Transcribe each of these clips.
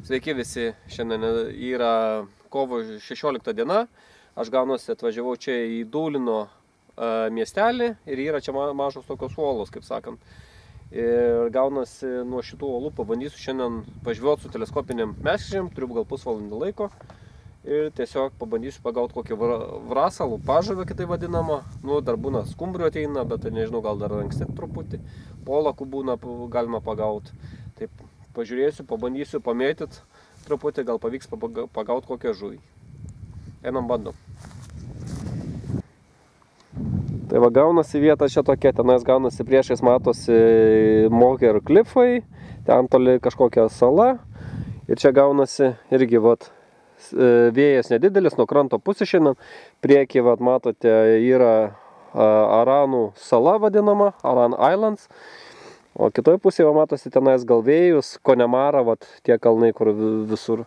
Sveiki visi, šiandien yra kovo 16 diena. Aš gaunuosi atvažiavau čia į Dūlino miestelį ir yra čia mažos tokios uolos, kaip sakant. Ir gaunuosi nuo šitų uolų, pabandysiu šiandien pažvejoti su teleskopiniam meškerėm, turiu gal pusvalandį laiko. Ir tiesiog pabandysiu pagauti kokį vrasalų, pažavę kitai vadinamą. Nu, dar būna skumbrių ateina, bet nežinau, gal dar anksti truputį. Polakų būna, galima pagauti. Taip, pažiūrėsiu, pabandysiu pamėtyti truputį, gal pavyks pagauti kokią žuvį. Einam bandom. Tai va, gaunasi vieta čia tokia, tenais gaunasi priešais matosi Moher klifai, ten toli kažkokia sala. Ir čia gaunasi irgi, vat, vėjas nedidelis, nuo kranto pusė šiandien. Priekį, vat, matote, yra Aranų sala vadinama, Aran Islands. O kitoje pusėje matosi tenais Galvėjus, Konemara, vat, tie kalnai, kur visur.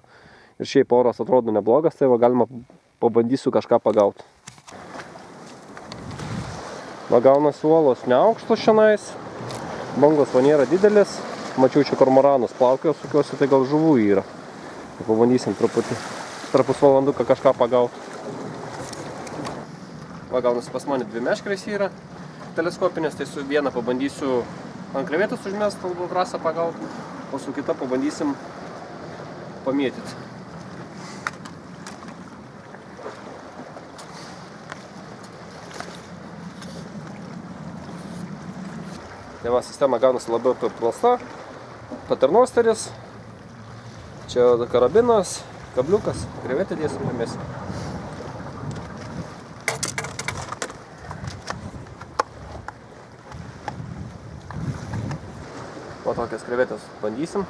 Ir šiaip oras atrodo neblogas, tai va, galima pabandysiu kažką pagauti. Va, gaunasi uolos neaukštos šiandien. Bangos va nėra didelis. Mačiau čia kormoranus plaukio, sukiuosi, tai gal žuvų yra. Tai pabandysim truputį per pusvalanduką kažką pagauti. Va, gaunasi pas mane dvi meškerės yra teleskopinės, tai su viena pabandysiu ant krevetės užmest, arba vrasą pagauti, o su kita pabandysim pamėtyti. Tai va, sistema gaunasi labiau paprasta. Paternosteris, čia karabinas, kabliukas, krevetę dėsim įmėsim. Va, tokias krevetės bandysim.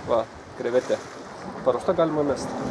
Va, krevetė paruošta, galima mesti.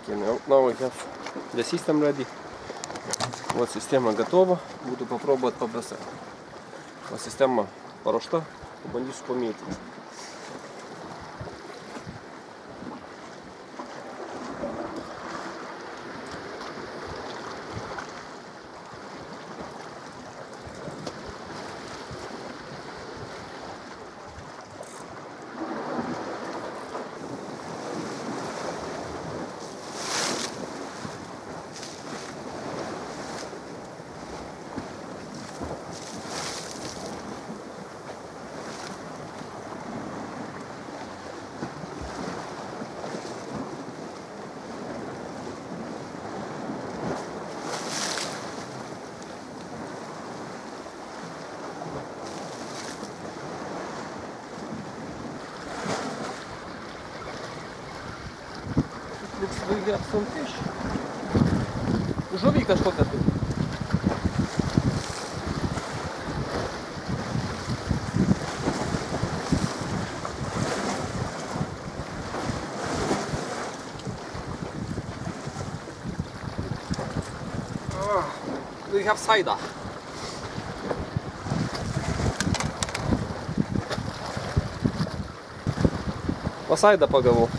Okay, now we have the system ready. Вот система готова. Буду попробовать побросать. Вот система порошта. Побандюсь пометить. We have some fish. Žuvį kažkokią tai. We have saida. O saidą pagavau.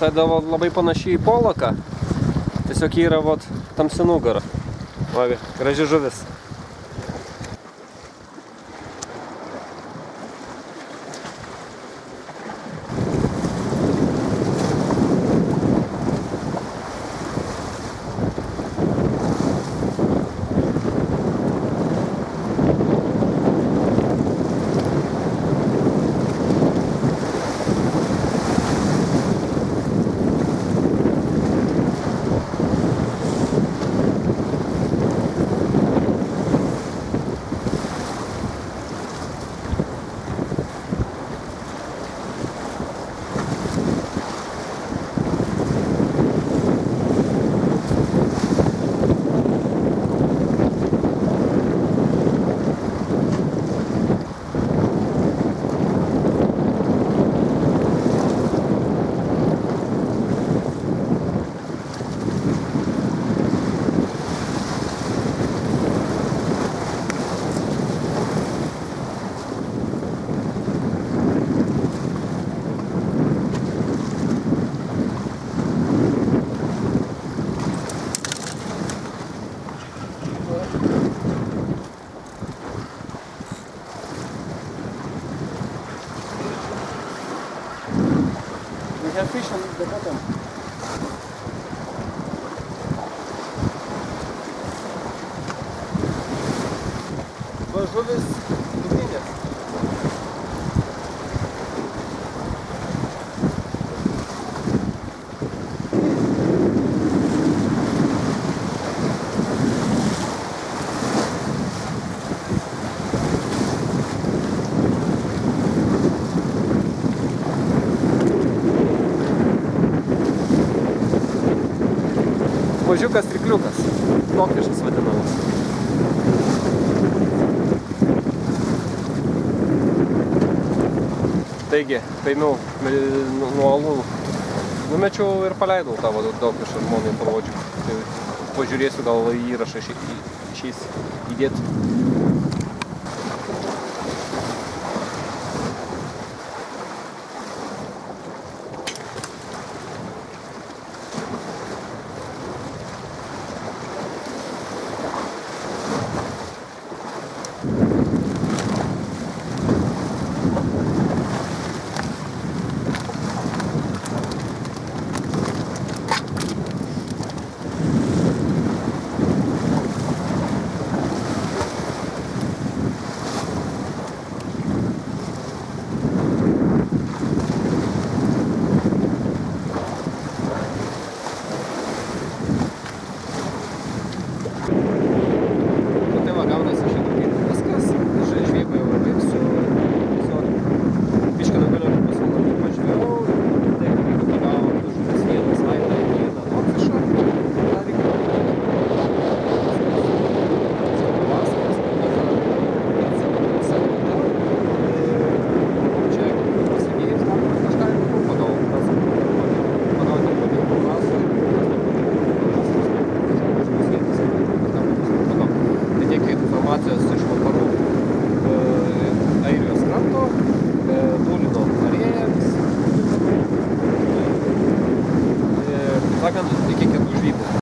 Saida labai panašiai į polaką, tiesiog yra tamsi nugara. Va, graži žuvis. are fish on the bottom. Va žuvis dugninės. Mažiukas rykliukas, tokvišas vadinamas. Taigi, paėmiau nuo uolų, numečiau ir paleidau tą tokvišą žmonai parodžiau. Tai pažiūrėsiu, gal įrašą išeis įdėti. Iš vakarų Airijos kranto, Dulino arėjams. Ir, taip sakant, iki kitų žvybų.